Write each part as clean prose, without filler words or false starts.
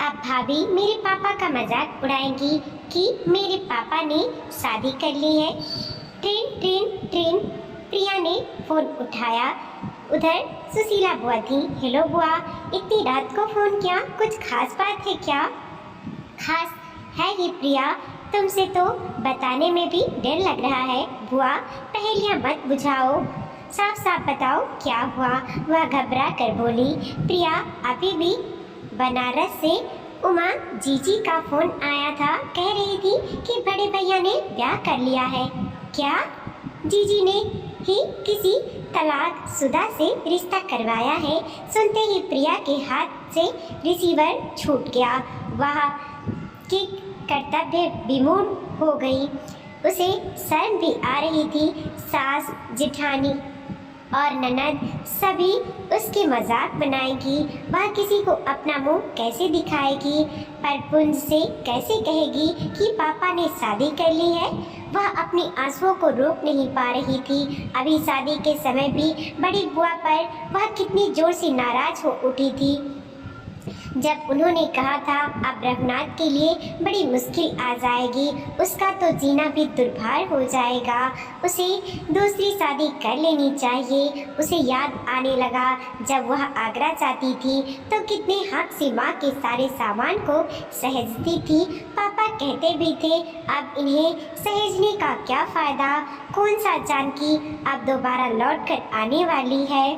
अब भाभी मेरे पापा का मजाक उड़ाएंगी कि मेरे पापा ने शादी कर ली है। Train train train. प्रिया ने फोन उठाया। उधर सुशीला बुआ थी। हेलो बुआ, इतनी रात को फोन किया, कुछ खास बात है क्या? खास है ही प्रिया, तुमसे तो बताने में भी डर लग रहा है। बुआ पहेलियां मत बुझाओ, साफ साफ बताओ क्या हुआ। वह घबरा कर बोली। प्रिया अभी भी बनारस से उमा जीजी का फोन आया था, कह रही थी कि बड़े भैया ने ब्याह कर लिया है। क्या? जीजी ने ही किसी तलाक शुदा से रिश्ता करवाया है। सुनते ही प्रिया के हाथ से रिसीवर छूट गया। वह कि कर्तव्य विमूढ़ हो गई। उसे शर्म भी आ रही थी। सास जेठानी और ननद सभी उसकी मजाक बनाएगी। वह किसी को अपना मुंह कैसे दिखाएगी? परपुंज से कैसे कहेगी कि पापा ने शादी कर ली है? वह अपनी आंसुओं को रोक नहीं पा रही थी। अभी शादी के समय भी बड़ी बुआ पर वह कितनी जोर से नाराज हो उठी थी जब उन्होंने कहा था अब रघुनाथ के लिए बड़ी मुश्किल आ जाएगी, उसका तो जीना भी दुर्भार हो जाएगा, उसे दूसरी शादी कर लेनी चाहिए। उसे याद आने लगा जब वह आगरा जाती थी तो कितने हक से माँ के सारे सामान को सहेजती थी। पापा कहते भी थे अब इन्हें सहेजने का क्या फ़ायदा, कौन सा जानकी अब दोबारा लौट कर आने वाली है।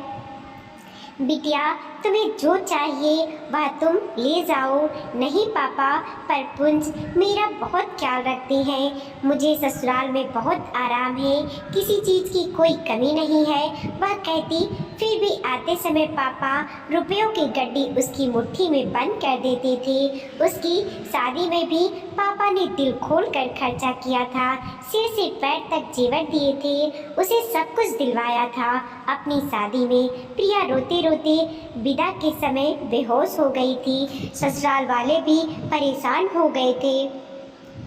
बिटिया तुम्हें जो चाहिए वह तुम ले जाओ। नहीं पापा, परपुंज मेरा बहुत ख्याल रखते हैं। मुझे ससुराल में बहुत आराम है, किसी चीज़ की कोई कमी नहीं है, वह कहती। फिर भी आते समय पापा रुपयों की गड्डी उसकी मुट्ठी में बंद कर देते थे। उसकी शादी में भी पापा ने दिल खोल कर खर्चा किया था, सिर से पैर तक जेवर दिए थे, उसे सब कुछ दिलवाया था। अपनी शादी में प्रिया रोते रोते विदा के समय बेहोश हो गई थी। ससुराल वाले भी परेशान हो गए थे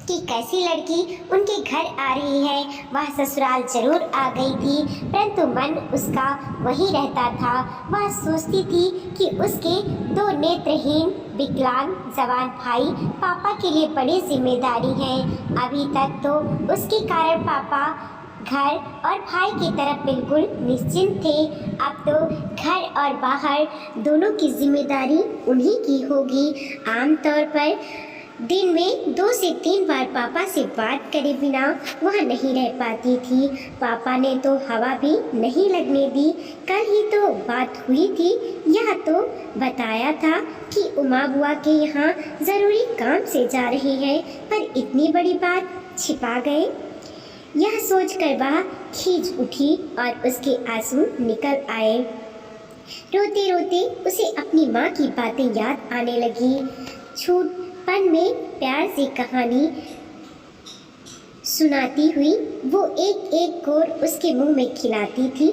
कि कैसी लड़की उनके घर आ रही है। वह ससुराल जरूर आ गई थी, परंतु मन उसका वहीं रहता था। वह सोचती थी कि उसके दो नेत्रहीन विकलांग जवान भाई पापा के लिए बड़ी जिम्मेदारी है। अभी तक तो उसके कारण पापा घर और भाई की तरफ बिल्कुल निश्चिंत थे। अब तो घर और बाहर दोनों की जिम्मेदारी उन्हीं की होगी। आमतौर पर दिन में 2 से 3 बार पापा से बात करे बिना वह नहीं रह पाती थी। पापा ने तो हवा भी नहीं लगने दी। कल ही तो बात हुई थी, यह तो बताया था कि उमा बुआ के यहाँ ज़रूरी काम से जा रहे हैं, पर इतनी बड़ी बात छिपा गए। यह सोचकर वह खींच उठी और उसके आंसू निकल आए। रोते रोते उसे अपनी माँ की बातें याद आने लगी। छूटपन में प्यार से कहानी सुनाती हुई वो एक एक कोर उसके मुंह में खिलाती थी।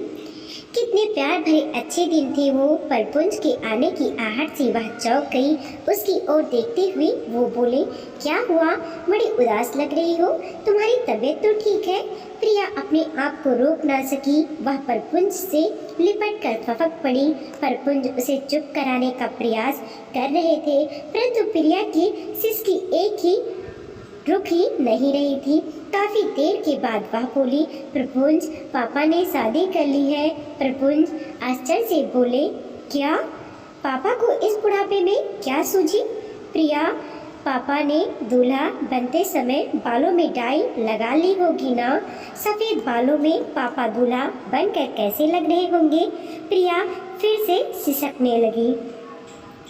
कितने प्यार भरे अच्छे दिन थे वो। परपुंज के आने की आहट से वह चौंक गई। उसकी ओर देखते हुए वो बोले, क्या हुआ, बड़ी उदास लग रही हो, तुम्हारी तबीयत तो ठीक है? प्रिया अपने आप को रोक ना सकी। वह परपुंज से लिपट कर फपक पड़ी। परपुंज उसे चुप कराने का प्रयास कर रहे थे, परंतु प्रिया की सिसकी एक ही रुक ही नहीं रही थी। काफी देर के बाद वह बोली, प्रपुंज पापा ने शादी कर ली है। प्रपुंज आश्चर्य से बोले, क्या? पापा को इस बुढ़ापे में क्या सूझी? प्रिया, पापा ने दूल्हा बनते समय बालों में डाई लगा ली होगी ना। सफ़ेद बालों में पापा दूल्हा बनकर कैसे लग रहे होंगे? प्रिया फिर से सिसकने लगी।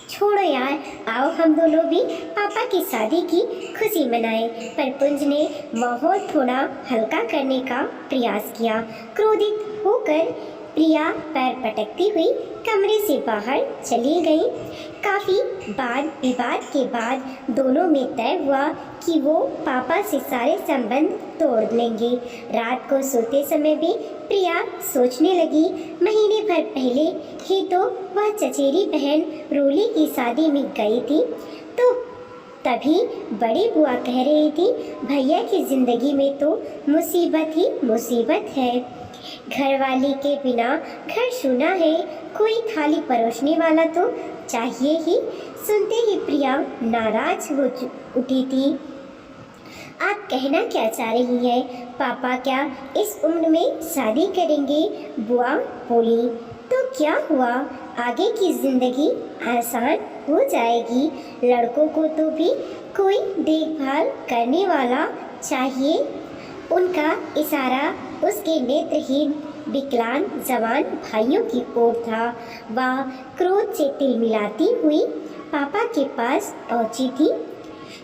छोड़ो यार, आओ हम दोनों भी पापा की शादी की खुशी मनाएं। परपुंज ने माहौल थोड़ा हल्का करने का प्रयास किया। क्रोधित होकर प्रिया पैर पटकती हुई कमरे से बाहर चली गई। काफ़ी वाद विवाद के बाद दोनों में तय हुआ कि वो पापा से सारे संबंध तोड़ लेंगे। रात को सोते समय भी प्रिया सोचने लगी, महीने भर पहले ही तो वह चचेरी बहन रोली की शादी में गई थी, तो तभी बड़ी बुआ कह रही थी, भैया की ज़िंदगी में तो मुसीबत ही मुसीबत है। घरवाली के बिना घर सूना है, कोई थाली परोसने वाला तो चाहिए ही। सुनते ही प्रिया नाराज हो उठी थी। आप कहना क्या चाह रही है? पापा क्या इस उम्र में शादी करेंगे? बुआ बोली। तो क्या हुआ, आगे की जिंदगी आसान हो जाएगी। लड़कों को तो भी कोई देखभाल करने वाला चाहिए। उनका इशारा उसके नेत्रहीन विकलांग जवान भाइयों की ओर था। वह क्रोध से तिलमिलाती हुई पापा के पास पहुंची थी।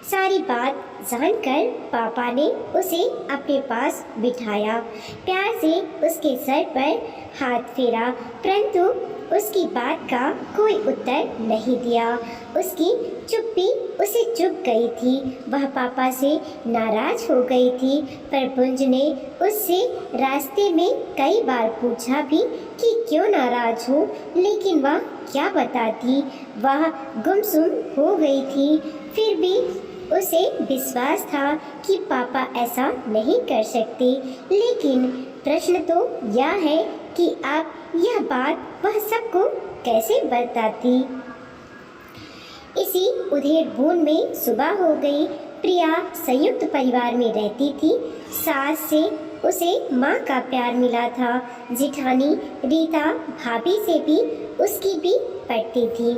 सारी बात जानकर पापा ने उसे अपने पास बिठाया, प्यार से उसके सर पर हाथ फेरा, परंतु उसकी बात का कोई उत्तर नहीं दिया। उसकी चुप्पी उसे चुभ गई थी। वह पापा से नाराज हो गई थी, पर पुंज ने उससे रास्ते में कई बार पूछा भी कि क्यों नाराज हो, लेकिन वह क्या बताती। वह गुमसुम हो गई थी। फिर भी उसे विश्वास था कि पापा ऐसा नहीं कर सकते, लेकिन प्रश्न तो यह है कि आप यह बात वह सबको कैसे बताती। इसी उधेड़ बूंद में सुबह हो गई। प्रिया संयुक्त परिवार में रहती थी। सास से उसे माँ का प्यार मिला था। जिठानी रीता भाभी से भी उसकी भी पटती थी।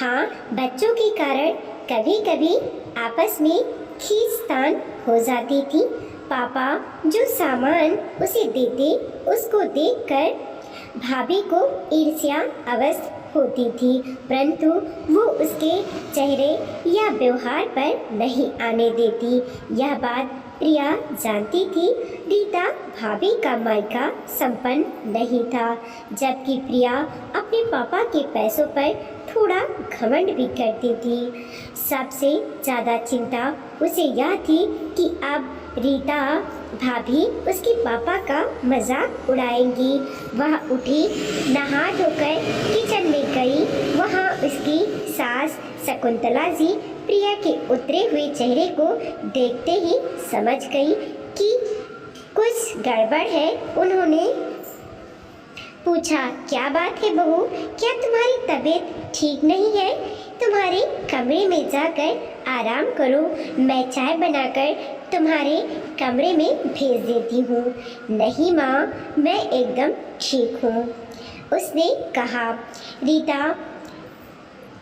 हाँ, बच्चों के कारण कभी कभी आपस में खींचतान हो जाती थी। पापा जो सामान उसे देते उसको देखकर भाभी को ईर्ष्या अवश्य होती थी, परंतु वो उसके चेहरे या व्यवहार पर नहीं आने देती। यह बात प्रिया जानती थी। रीता भाभी का मायका संपन्न नहीं था, जबकि प्रिया अपने पापा के पैसों पर थोड़ा घमंड भी करती थी। सबसे ज़्यादा चिंता उसे यह थी कि अब रीता भाभी उसके पापा का मजाक उड़ाएंगी। वह उठी, नहा धोकर किचन में गई। वहाँ उसकी सास शकुंतला जी प्रिया के उतरे हुए चेहरे को देखते ही समझ गई कि कुछ गड़बड़ है। उन्होंने पूछा, क्या बात है बहू, क्या तुम्हारी तबीयत ठीक नहीं है? तुम्हारे कमरे में जाकर आराम करो, मैं चाय बनाकर तुम्हारे कमरे में भेज देती हूँ। नहीं माँ, मैं एकदम ठीक हूँ, उसने कहा। रीता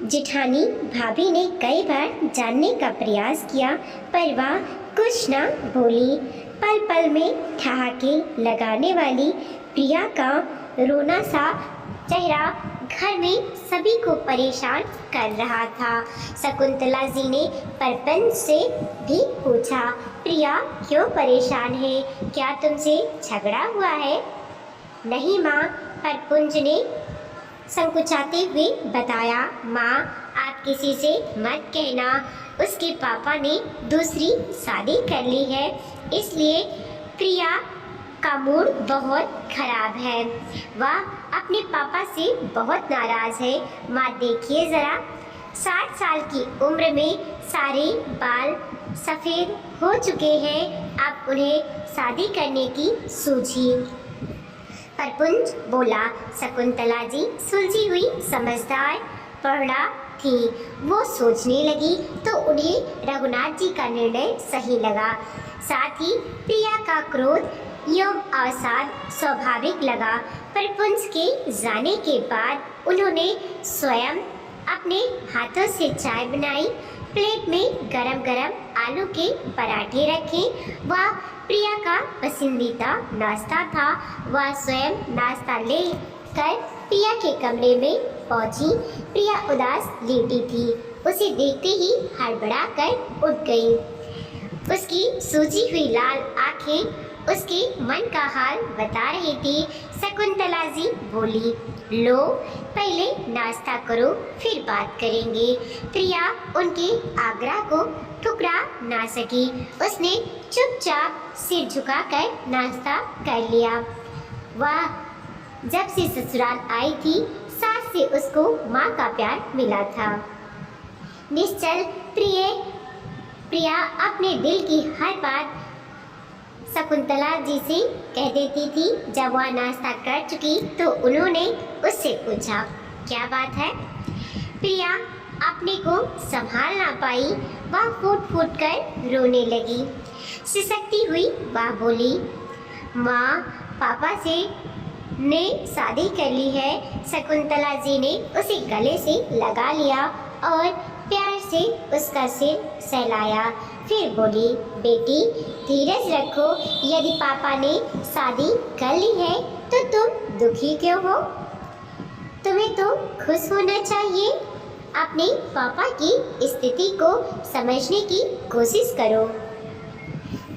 जिठानी भाभी ने कई बार जानने का प्रयास किया, पर वह कुछ न बोली। पल पल में ठहाके लगाने वाली प्रिया का रोना सा चेहरा घर में सभी को परेशान कर रहा था। शकुंतला जी ने परपंच से भी पूछा, प्रिया क्यों परेशान है? क्या तुमसे झगड़ा हुआ है? नहीं माँ, परपुंज ने संकुचाते हुए बताया। माँ, आप किसी से मत कहना, उसके पापा ने दूसरी शादी कर ली है, इसलिए प्रिया का मूड बहुत खराब है। वह अपने पापा से बहुत नाराज है। माँ देखिए ज़रा, 60 साल की उम्र में सारे बाल सफ़ेद हो चुके हैं, अब उन्हें शादी करने की सूझी। परपुंज बोला। शकुंतला जी सुलझी हुई समझदार पढ़ा थी। वो सोचने लगी तो उन्हें रघुनाथ जी का निर्णय सही लगा। साथ ही प्रिया का क्रोध एवं अवसाद स्वाभाविक लगा। परपुंज के जाने के बाद उन्होंने स्वयं अपने हाथों से चाय बनाई, प्लेट में गरम गरम आलू के पराठे रखे। वह प्रिया का पसंदीदा नाश्ता था। वह स्वयं नाश्ता ले कर प्रिया के कमरे में पहुंची। प्रिया उदास लेटी थी। उसे देखते ही हड़बड़ा कर उठ गई। उसकी सूजी हुई लाल आंखें उसके मन का हाल बता रही थी। शकुंतला जी बोली, लो पहले नाश्ता करो, फिर बात करेंगे। प्रिया उनके आग्रह को ठुकरा ना सकी। उसने चुपचाप सिर झुकाकर नाश्ता कर लिया। वह जब से ससुराल आई थी, सास से उसको माँ का प्यार मिला था। निश्चल प्रिया अपने दिल की हर बात शकुंतला जी से कह देती थी। जब वह नाश्ता कर चुकी तो उन्होंने उससे पूछा, क्या बात है? प्रिया अपने को संभाल ना पाई, वह फूट फूट कर रोने लगी। सिसकती हुई वह बोली, माँ, पापा से ने शादी कर ली है। शकुंतला जी ने उसे गले से लगा लिया और प्यार से उसका सिर सहलाया। फिर बोली, बेटी धीरज रखो, यदि पापा ने शादी कर ली है तो तुम दुखी क्यों हो? तुम्हें तो खुश होना चाहिए। अपने पापा की स्थिति को समझने की कोशिश करो।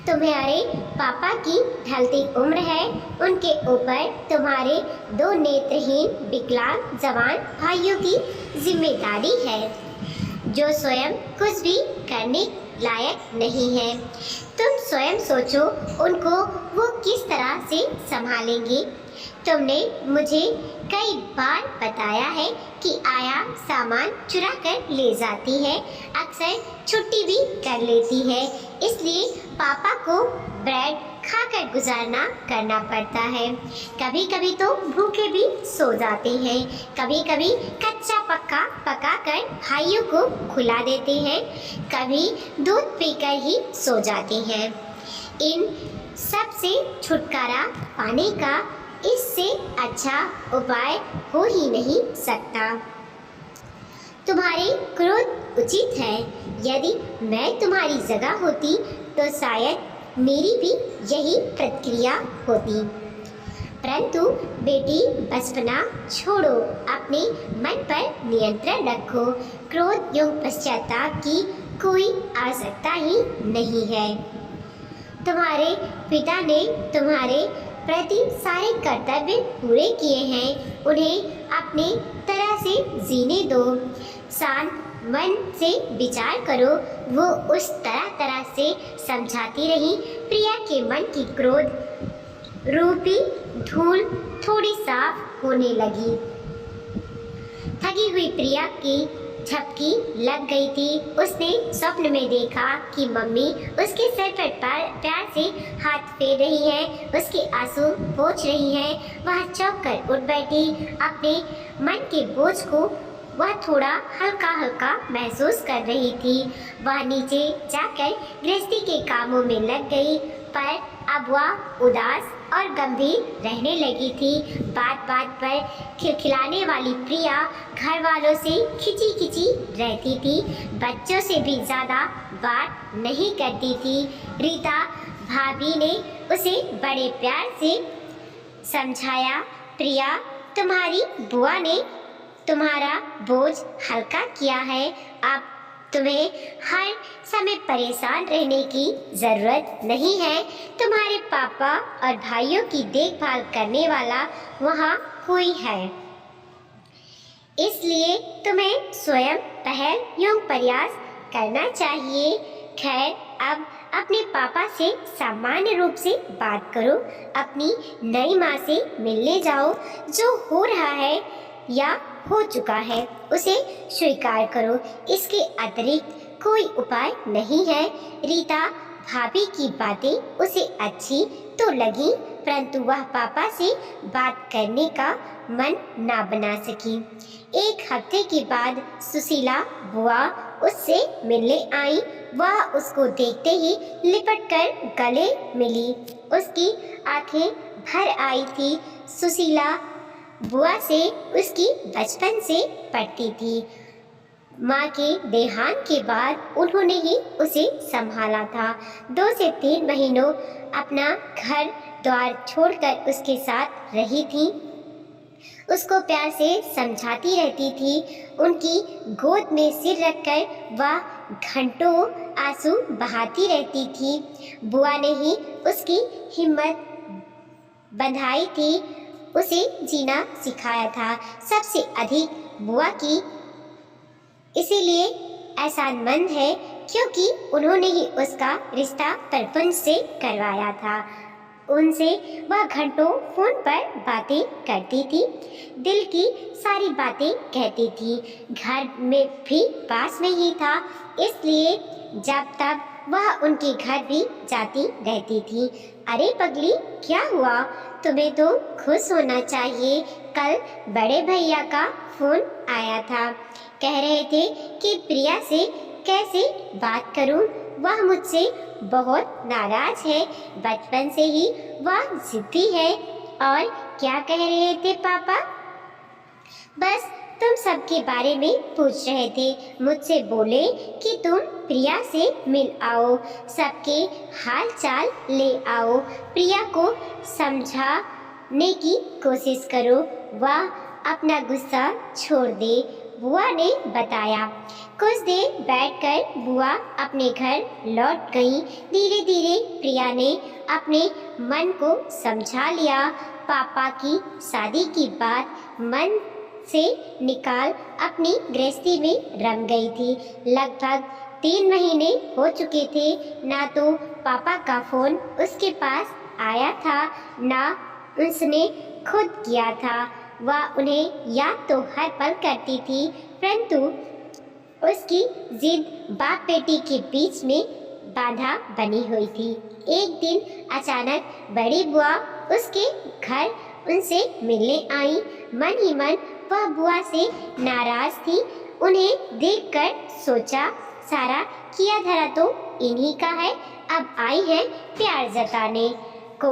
तुम्हारे पापा की ढलती उम्र है, उनके ऊपर तुम्हारे 2 नेत्रहीन विकलांग जवान भाइयों की जिम्मेदारी है, जो स्वयं कुछ भी करने लायक नहीं है। तुम स्वयं सोचो, उनको वो किस तरह से संभालेंगी। तुमने मुझे कई बार बताया है कि आया सामान चुरा कर ले जाती है, अक्सर छुट्टी भी कर लेती है, इसलिए पापा को ब्रेड खाकर गुजारना करना पड़ता है। कभी कभी तो भूखे भी सो जाते हैं, कभी कभी कच्चा पक्का पकाकर भाइयों को खिला देते हैं, कभी दूध पीकर ही सो जाते हैं। इन सब से छुटकारा पाने का इससे अच्छा उपाय हो ही नहीं सकता। तुम्हारे क्रोध उचित है। यदि मैं तुम्हारी जगह होती तो शायद मेरी भी यही प्रतिक्रिया होती। परंतु बेटी, बचपना छोड़ो, अपने मन पर नियंत्रण रखो। क्रोध एवं पश्चाताप की कोई आवश्यकता ही नहीं है। तुम्हारे पिता ने तुम्हारे प्रति सारे कर्तव्य पूरे किए हैं, उन्हें अपने तरह से जीने दो। शांत मन से विचार करो। वो उस तरह से समझाती रही। प्रिया के मन की क्रोध रूपी धूल थोड़ी साफ होने लगी। थकी हुई प्रिया की झपकी लग गई थी। उसने स्वप्न में देखा कि मम्मी उसके सर पर प्यार से हाथ फेर रही है, उसके आंसू पोंछ रही है। वह चौंक कर उठ बैठी। अपने मन के बोझ को वह थोड़ा हल्का हल्का महसूस कर रही थी। वह नीचे जाकर गृहस्थी के कामों में लग गई, पर अब वह उदास और गंभीर रहने लगी थी। बात बात पर खिलखिलाने वाली प्रिया घर वालों से खिंची खिंची रहती थी, बच्चों से भी ज़्यादा बात नहीं करती थी। रीता भाभी ने उसे बड़े प्यार से समझाया, प्रिया, तुम्हारी बुआ ने तुम्हारा बोझ हल्का किया है। अब तुम्हें हर समय परेशान रहने की ज़रूरत नहीं है। तुम्हारे पापा और भाइयों की देखभाल करने वाला वहाँ कोई है, इसलिए तुम्हें स्वयं पहल एवं प्रयास करना चाहिए। खैर, अब अपने पापा से सामान्य रूप से बात करो। अपनी नई माँ से मिलने जाओ। जो हो रहा है या हो चुका है उसे स्वीकार करो, इसके अतिरिक्त कोई उपाय नहीं है। रीता भाभी की बातें उसे अच्छी तो लगी, परंतु वह पापा से बात करने का मन ना बना सकी। 1 हफ्ते के बाद सुशीला बुआ उससे मिलने आई। वह उसको देखते ही लिपट कर गले मिली। उसकी आंखें भर आई थी। सुशीला बुआ से उसकी बचपन से पड़ती थी। माँ के देहांत के बाद उन्होंने ही उसे संभाला था। 2 से 3 महीनों अपना घर द्वार छोड़कर उसके साथ रही थी। उसको प्यार से समझाती रहती थी। उनकी गोद में सिर रखकर वह घंटों आंसू बहाती रहती थी। बुआ ने ही उसकी हिम्मत बंधाई थी, उसे जीना सिखाया था। सबसे अधिक बुआ की इसीलिए एहसानमंद है क्योंकि उन्होंने ही उसका रिश्ता प्रपंच से करवाया था। उनसे वह घंटों फोन पर बातें करती थी, दिल की सारी बातें कहती थी। घर में भी पास में ही था, इसलिए जब तक वह उनके घर भी जाती रहती थी। अरे पगली, क्या हुआ? तुम्हें तो खुश होना चाहिए, कल बड़े भैया का फोन आया था। कह रहे थे कि प्रिया से कैसे बात करूं, वह मुझसे बहुत नाराज है, बचपन से ही वह जिद्दी है। और क्या कह रहे थे पापा? बस तुम सबके बारे में पूछ रहे थे। मुझसे बोले कि तुम प्रिया से मिल आओ, सबके हाल चाल ले आओ, प्रिया को समझाने की कोशिश करो, वह अपना गुस्सा छोड़ दे। बुआ ने बताया। कुछ देर बैठकर बुआ अपने घर लौट गईं। धीरे धीरे प्रिया ने अपने मन को समझा लिया। पापा की शादी की बात मन से निकाल अपनी गृहस्थी में रम गई थी। लगभग 3 महीने हो चुके थे। ना तो पापा का फोन उसके पास आया था, ना उसने खुद किया था। वह उन्हें याद तो हर पल करती थी, परंतु उसकी जिद बाप बेटी के बीच में बाधा बनी हुई थी। एक दिन अचानक बड़ी बुआ उसके घर उनसे मिलने आई। मन ही मन वह बुआ से नाराज थी। उन्हें देखकर सोचा, सारा किया धरा तो इन्हीं का है, अब आई है प्यार जताने को।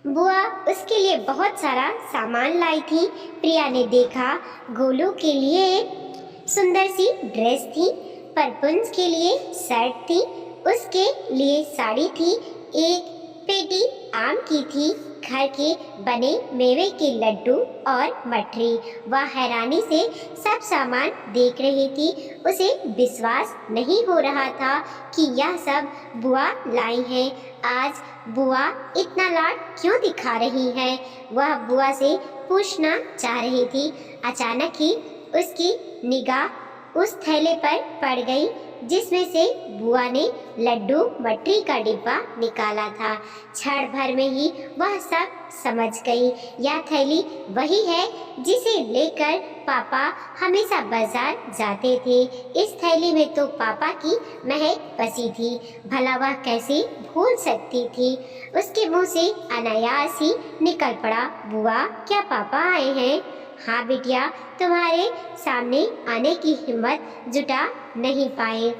बुआ उसके लिए बहुत सारा सामान लाई थी। प्रिया ने देखा, गोलू के लिए एक सुंदर सी ड्रेस थी, परपुंज के लिए शर्ट थी, उसके लिए साड़ी थी, एक पेटी आम की थी, घर के बने मेवे के लड्डू और मठरी। वह हैरानी से सब सामान देख रही थी। उसे विश्वास नहीं हो रहा था कि यह सब बुआ लाई है। आज बुआ इतना लाड क्यों दिखा रही है? वह बुआ से पूछना चाह रही थी। अचानक ही उसकी निगाह उस थैले पर पड़ गई जिसमें से बुआ ने लड्डू मटरी का डिब्बा निकाला था। क्षण भर में ही वह सब समझ गई। यह थैली वही है जिसे लेकर पापा हमेशा बाजार जाते थे। इस थैली में तो पापा की महक बसी थी। भला वह कैसे भूल सकती थी? उसके मुंह से अनायास ही निकल पड़ा, बुआ क्या पापा आए हैं? हाँ बिटिया, तुम्हारे सामने आने की हिम्मत जुटा नहीं पाए।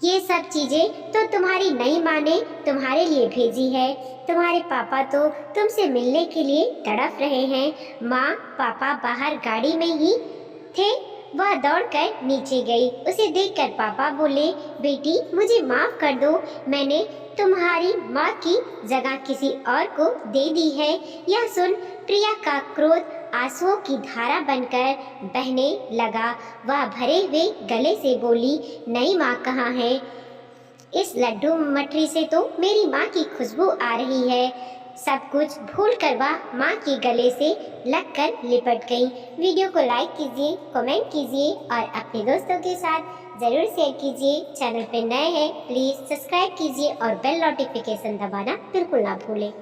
ये सब चीजें तो तुम्हारी नई माँ ने तुम्हारे लिए भेजी है। तुम्हारे पापा तो तुमसे मिलने के लिए तड़प रहे हैं। माँ पापा बाहर गाड़ी में ही थे। वह दौड़कर नीचे गई। उसे देखकर पापा बोले, बेटी मुझे माफ कर दो, मैंने तुम्हारी माँ की जगह किसी और को दे दी है। यह सुन प्रिया का क्रोध आंसुओं की धारा बनकर बहने लगा। वह भरे हुए गले से बोली, नई माँ कहाँ है? इस लड्डू मठरी से तो मेरी माँ की खुशबू आ रही है। सब कुछ भूल कर वह माँ के गले से लगकर लिपट गई। वीडियो को लाइक कीजिए, कमेंट कीजिए और अपने दोस्तों के साथ ज़रूर शेयर कीजिए। चैनल पर नए हैं प्लीज़ सब्सक्राइब कीजिए और बेल नोटिफिकेशन दबाना बिल्कुल ना भूलें।